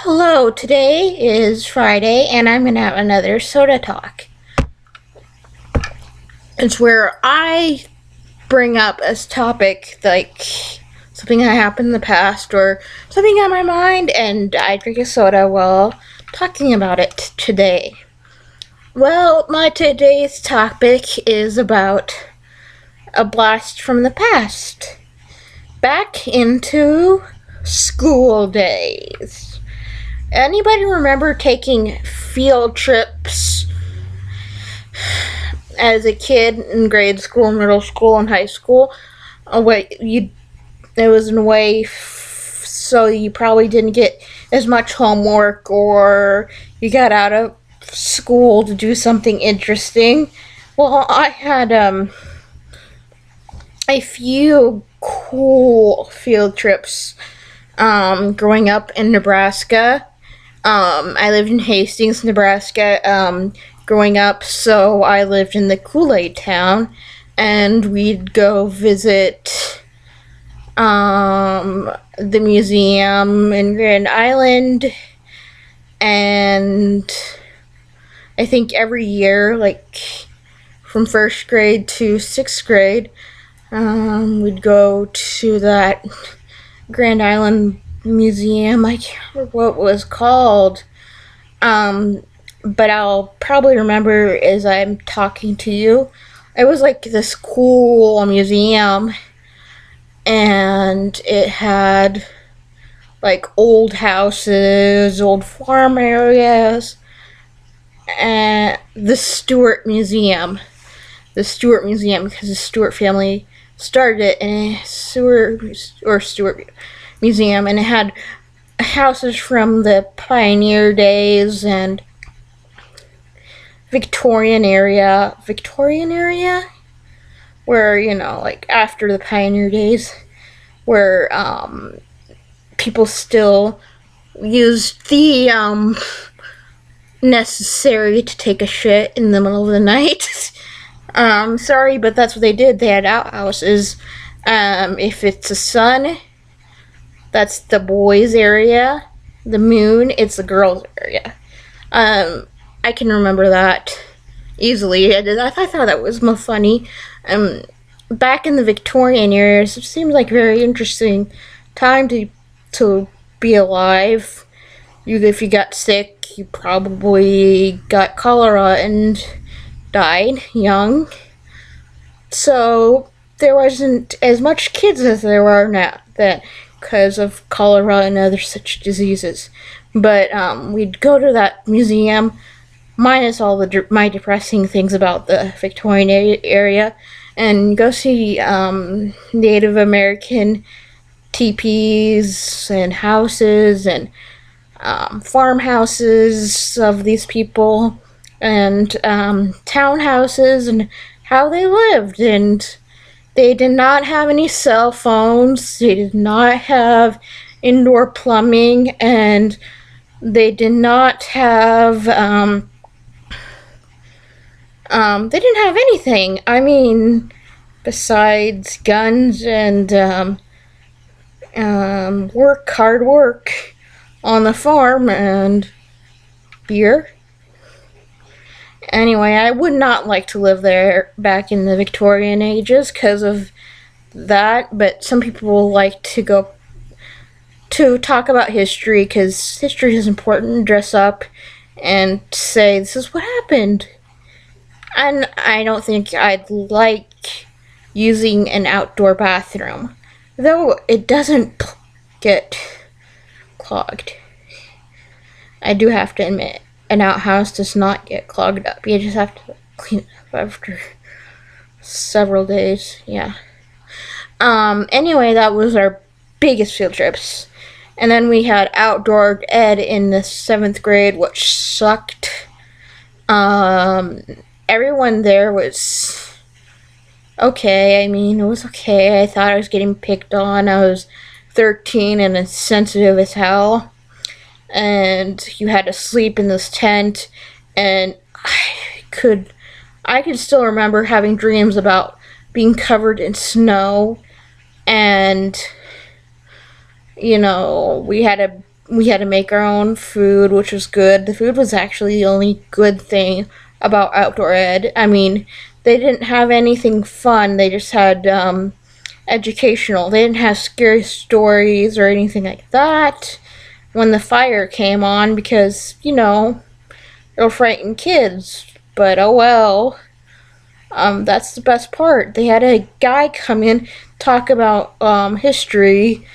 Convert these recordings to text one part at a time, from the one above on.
Hello, today is Friday and I'm going to have another soda talk. It's where I bring up as topic like something that happened in the past or something on my mind and I drink a soda while talking about it today. Well, my today's topic is about a blast from the past. Back into school days. Anybody remember taking field trips as a kid in grade school, middle school, and high school? It was in a way so you probably didn't get as much homework, or you got out of school to do something interesting. Well, I had a few cool field trips growing up in Nebraska. I lived in Hastings, Nebraska, growing up, so I lived in the Kool-Aid town, and we'd go visit, the museum in Grand Island, and I think every year, like, from 1st grade to 6th grade, we'd go to that Grand Island Museum. I can't remember what it was called. But I'll probably remember as I'm talking to you. It was like this cool museum, and it had like old houses, old farm areas, and the Stewart Museum. Because the Stewart family started it in a Stewart Museum, and it had houses from the pioneer days and Victorian area, where, like after the pioneer days, where people still used the necessary to take a shit in the middle of the night. Sorry, but that's what they did. They had outhouses. If it's the sun, that's the boys' area. The moon, it's the girls' area. I can remember that easily. I thought that was more funny. Back in the Victorian years, it seems like a very interesting time to be alive. If you got sick, you probably got cholera and died young. So there wasn't as much kids as there are now, that because of cholera and other such diseases. But we'd go to that museum, minus all my depressing things about the Victorian area, and go see Native American teepees and houses and farmhouses of these people, and townhouses, and how they lived. And they did not have any cell phones, they did not have indoor plumbing, and they did not have they didn't have anything. I mean, besides guns and hard work on the farm and beer. Anyway, I would not like to live there back in the Victorian ages because of that, but some people like to go to talk about history because history is important, dress up and say, this is what happened. And I don't think I'd like using an outdoor bathroom, though it doesn't get clogged. I do have to admit, an outhouse does not get clogged up. You just have to clean it up after several days. Yeah. Anyway, that was our biggest field trips. And then we had outdoor ed in the 7th grade, which sucked. Everyone there was okay. I mean, it was okay. I thought I was getting picked on. I was 13 and as sensitive as hell. And you had to sleep in this tent, and I could still remember having dreams about being covered in snow, and we had a we had to make our own food, which was good. The food was actually the only good thing about outdoor ed. I mean, they didn't have anything fun. They just had educational. They didn't have scary stories or anything like that when the fire came on because, it'll frighten kids. But oh well. That's the best part. They had a guy come in, talk about history,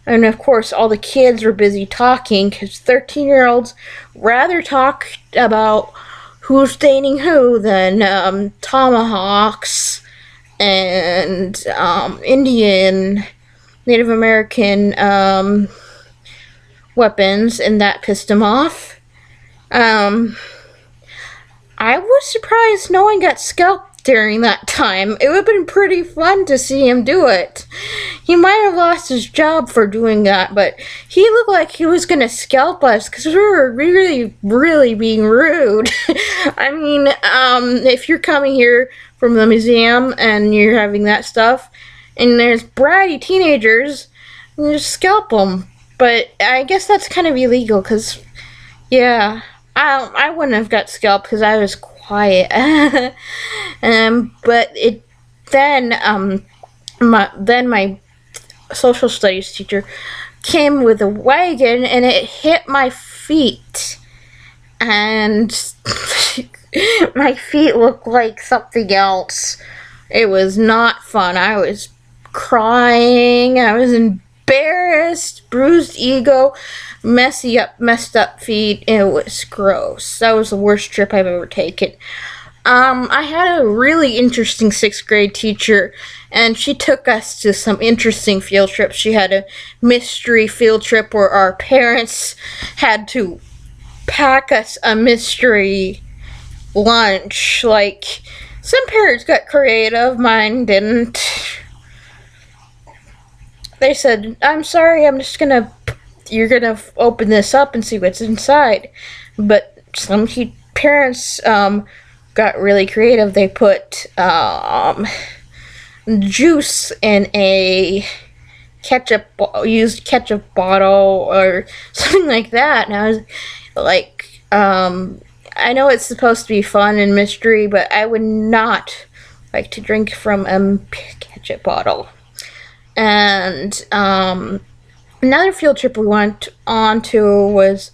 and of course, all the kids were busy talking because 13-year-olds rather talk about who's dating who than tomahawks and Indian, Native American weapons, and that pissed him off. I was surprised no one got scalped during that time. It would have been pretty fun to see him do it. He might have lost his job for doing that, but he looked like he was going to scalp us because we were really, really being rude. I mean, if you're coming here from the museum and you're having that stuff, and there's bratty teenagers, you just scalp them. But I guess that's kind of illegal because, yeah, I wouldn't have got scalped because I was quiet. But my social studies teacher came with a wagon and it hit my feet, and my feet looked like something else. It was not fun. I was crying. I was embarrassed, bruised ego, messed up feet. It was gross. That was the worst trip I've ever taken. I had a really interesting 6th grade teacher, and she took us to some interesting field trips. She had a mystery field trip where our parents had to pack us a mystery lunch. Like, some parents got creative, mine didn't. They said, I'm sorry, you're gonna open this up and see what's inside. But some parents got really creative. They put juice in a used ketchup bottle or something like that. And I was like, I know it's supposed to be fun and mystery, but I would not like to drink from a ketchup bottle. And another field trip we went on to was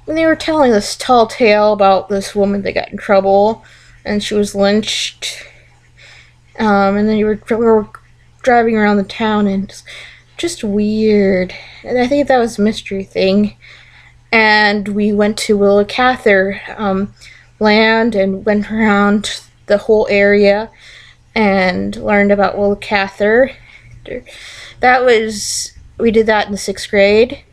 when they were telling this tall tale about this woman that got in trouble and she was lynched. And then we were driving around the town and just weird. And I think that was a mystery thing. And we went to Willa Cather land and went around the whole area and learned about Willa Cather. We did that in the 6th grade.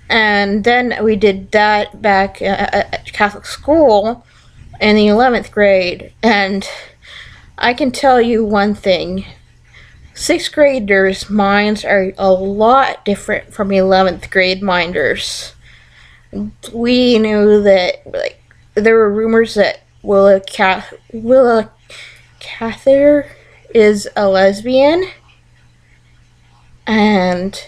And then we did that back at Catholic school in the 11th grade. And I can tell you one thing. 6th graders' minds are a lot different from 11th grade minders. We knew that, like, there were rumors that Willa Cather is a lesbian. And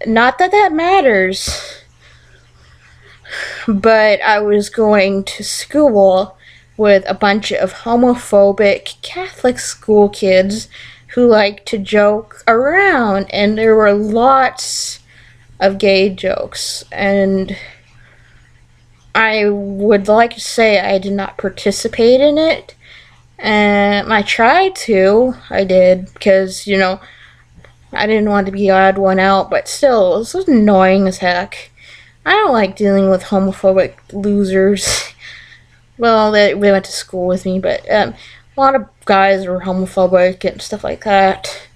not that that matters, but I was going to school with a bunch of homophobic Catholic school kids who like to joke around, and there were lots of gay jokes, and I would like to say I did not participate in it. And I tried to. I did, because, I didn't want to be the odd one out, but still, this was annoying as heck. I don't like dealing with homophobic losers. Well, they went to school with me, but a lot of guys were homophobic and stuff like that.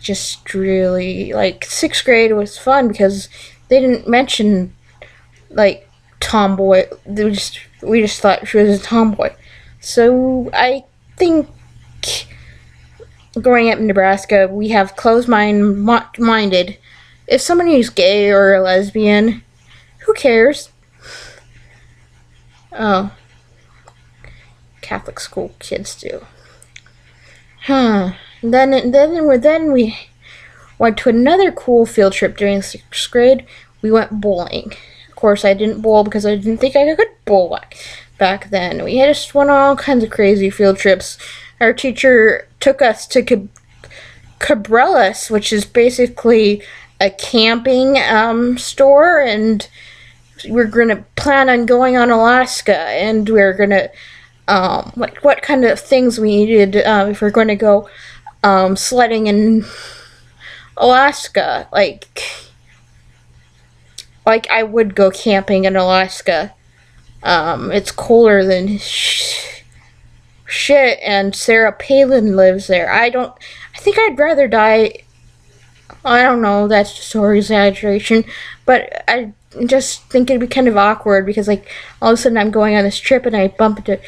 Just really, 6th grade was fun because they didn't mention, tomboy. We just thought she was a tomboy. So I think growing up in Nebraska, we have closed-minded. If somebody is gay or a lesbian, who cares? Oh, Catholic school kids do. Then we went to another cool field trip during 6th grade. We went bowling. Of course, I didn't bowl because I didn't think I could bowl back then. We just went on all kinds of crazy field trips. Our teacher took us to Cabreras, which is basically a camping store, and we're gonna plan on going on Alaska, and we're gonna what kind of things we needed if we're going to go sledding in Alaska, like I would go camping in Alaska. It's colder than shit, and Sarah Palin lives there. I think I'd rather die. I don't know, that's just an exaggeration, but I just think it'd be kind of awkward because, like, all of a sudden I'm going on this trip and I bump into,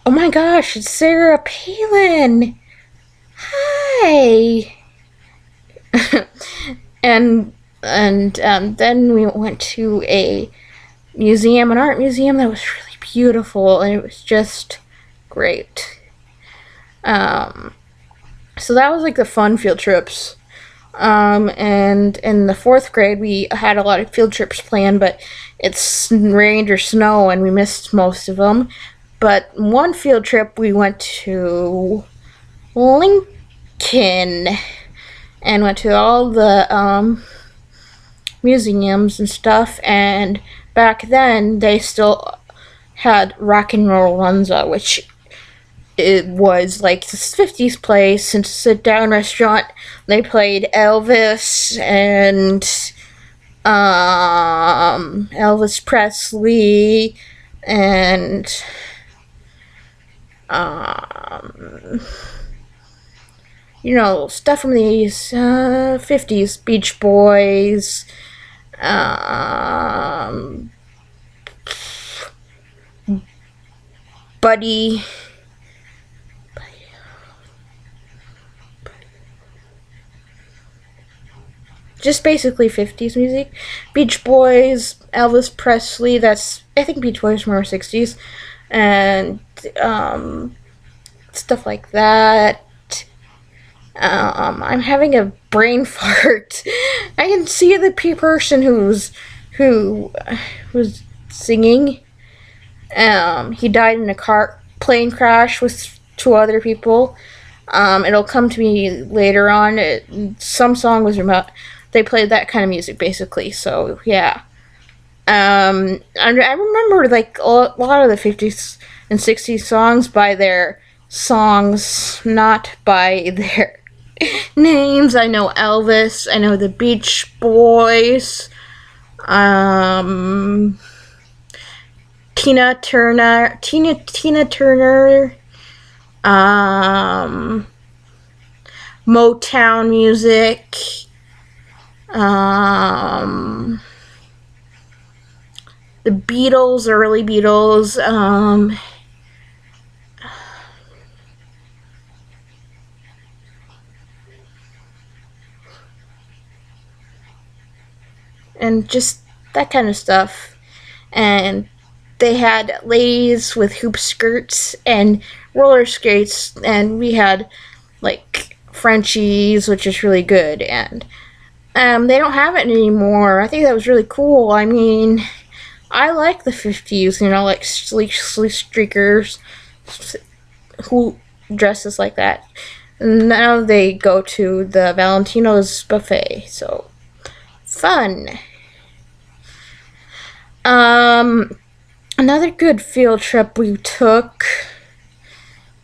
oh my gosh, it's Sarah Palin. Hi. and then we went to an art museum that was really beautiful, and it was just great. So that was like the fun field trips. And in the 4th grade, we had a lot of field trips planned, but it's rained or snow, and we missed most of them. But one field trip, we went to Lincoln and went to all the museums and stuff. And back then, they still had Rock and Roll Runza, which it was like this 50s place and sit-down restaurant. They played Elvis and Elvis Presley and stuff from the 50s, Beach Boys, Buddy, just basically 50s music. Beach Boys, Elvis Presley, I think Beach Boys were more 60s, and stuff like that. I'm having a brain fart. I can see the person who was singing. He died in a plane crash with 2 other people. It'll come to me later on. Some song was about. They played that kind of music, basically. So yeah. I remember like a lot of the 50s and 60s songs by their songs, not by their names. I know Elvis. I know the Beach Boys. Tina Turner. Motown music. The Beatles, early Beatles. And just that kind of stuff. And they had ladies with hoop skirts and roller skates, and we had like Frenchies, which is really good. And they don't have it anymore. I think that was really cool. I mean, I like the 50s, like sleek streakers who dresses like that. And now they go to the Valentino's buffet, so fun. Another good field trip we took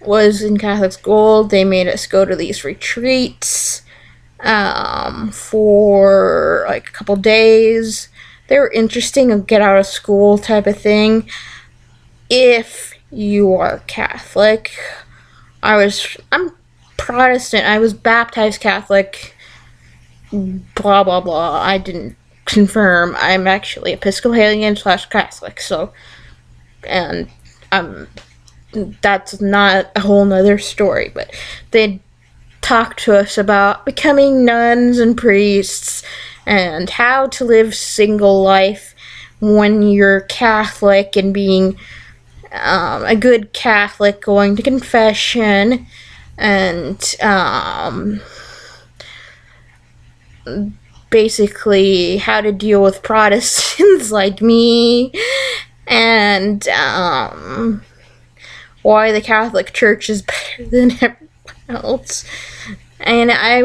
was in Catholic school. They made us go to these retreats for like a couple days. They were interesting, a get out of school type of thing. If you are Catholic, I'm Protestant. I was baptized Catholic. Blah blah blah. I didn't confirm. I'm actually Episcopalian / Catholic. So, and that's not a whole nother story. But they talked to us about becoming nuns and priests and how to live single life when you're Catholic, and being a good Catholic, going to confession, and basically how to deal with Protestants like me, and why the Catholic Church is better than everyone else. And I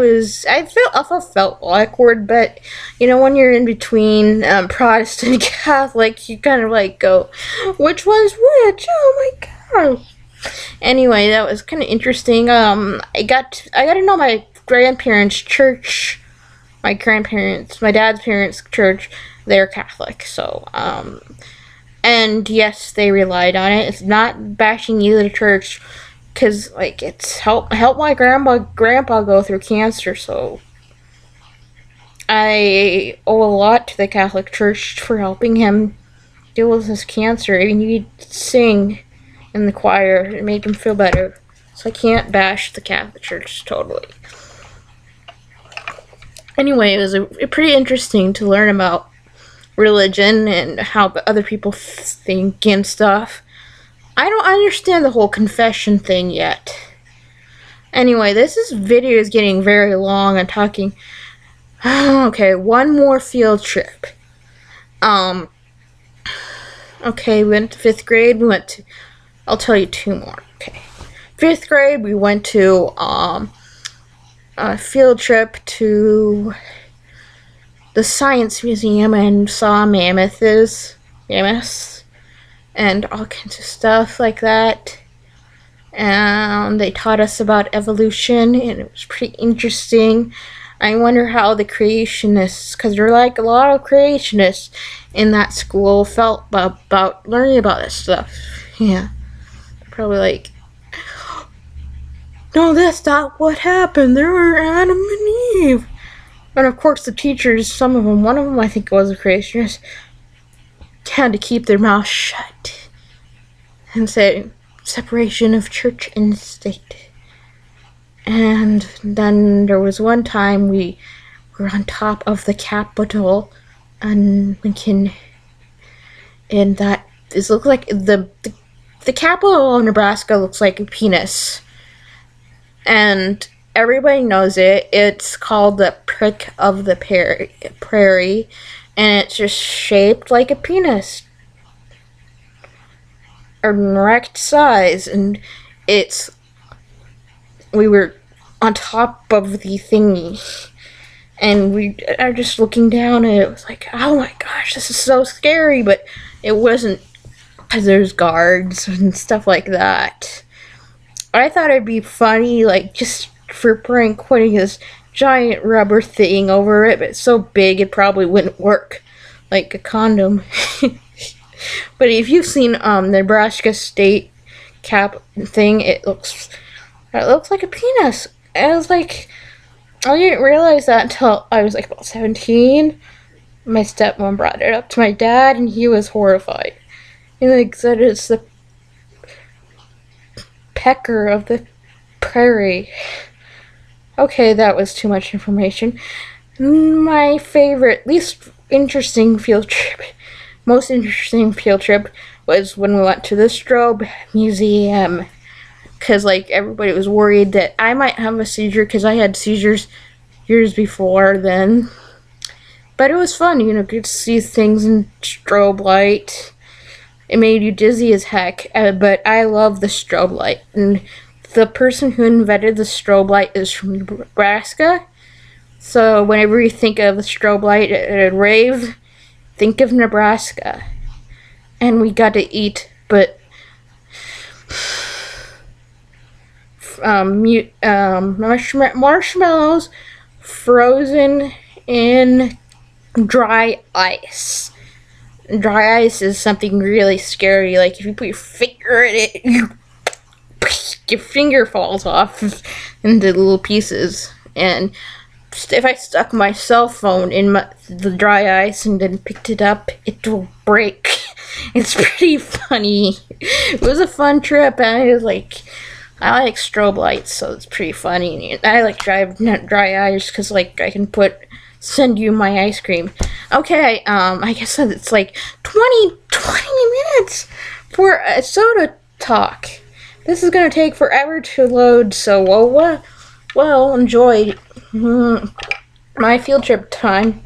felt awkward, but when you're in between Protestant and Catholic, you kind of like go, which one's which? Oh my god! Anyway, that was kind of interesting. I got to know my grandparents' church. My dad's parents' church. They're Catholic, so and yes, they relied on it. It's not bashing either church, because it's help my grandpa go through cancer, so I owe a lot to the Catholic Church for helping him deal with his cancer. I mean, he'd sing in the choir. It made him feel better. So I can't bash the Catholic Church totally. Anyway, it was pretty interesting to learn about religion and how other people think and stuff. I don't understand the whole confession thing yet. Anyway, this video is getting very long. I'm talking. Okay, one more field trip. Okay, we went to 5th grade. I'll tell you 2 more. Okay. 5th grade, we went to a field trip to the Science Museum and saw mammoths, and all kinds of stuff like that. And they taught us about evolution, and it was pretty interesting. I wonder how the creationists, because there are like a lot of creationists in that school, felt about learning about this stuff. Yeah. Probably like, no, that's not what happened. There were Adam and Eve. And of course the teachers, one of them I think was a creationist, had to keep their mouth shut and say separation of church and state. And then there was one time we were on top of the Capitol in Lincoln, and that looks like the capital of Nebraska looks like a penis, and everybody knows it. It's called the prick of the prairie, and it's just shaped like a penis, erect size, and we were on top of the thingy, and we are just looking down, and it was like, oh my gosh, this is so scary, but it wasn't, because there's guards and stuff like that. I thought it'd be funny, like, just for prank, putting this giant rubber thing over it, but it's so big it probably wouldn't work like a condom. But if you've seen Nebraska state cap thing, it looks like a penis. I was like, I didn't realize that until I was like about 17. My stepmom brought it up to my dad, and he was horrified. He said it's the pecker of the prairie. Okay, that was too much information. My favorite, most interesting field trip was when we went to the Strobe Museum. Because, everybody was worried that I might have a seizure, because I had seizures years before then. But it was fun, get to see things in strobe light. It made you dizzy as heck, but I love the strobe light. And the person who invented the strobe light is from Nebraska. So whenever you think of the strobe light at a rave, think of Nebraska. And we got to eat, but marshmallows frozen in dry ice. Dry ice is something really scary. Like, if you put your finger in it, your finger falls off into little pieces. And if I stuck my cell phone in the dry ice and then picked it up, it will break. It's pretty funny. It was a fun trip, and I like strobe lights, so it's pretty funny. I like dry ice because, I can send you my ice cream. Okay, I guess it's 20 minutes for a soda talk. This is gonna take forever to load, so well, enjoy. my field trip time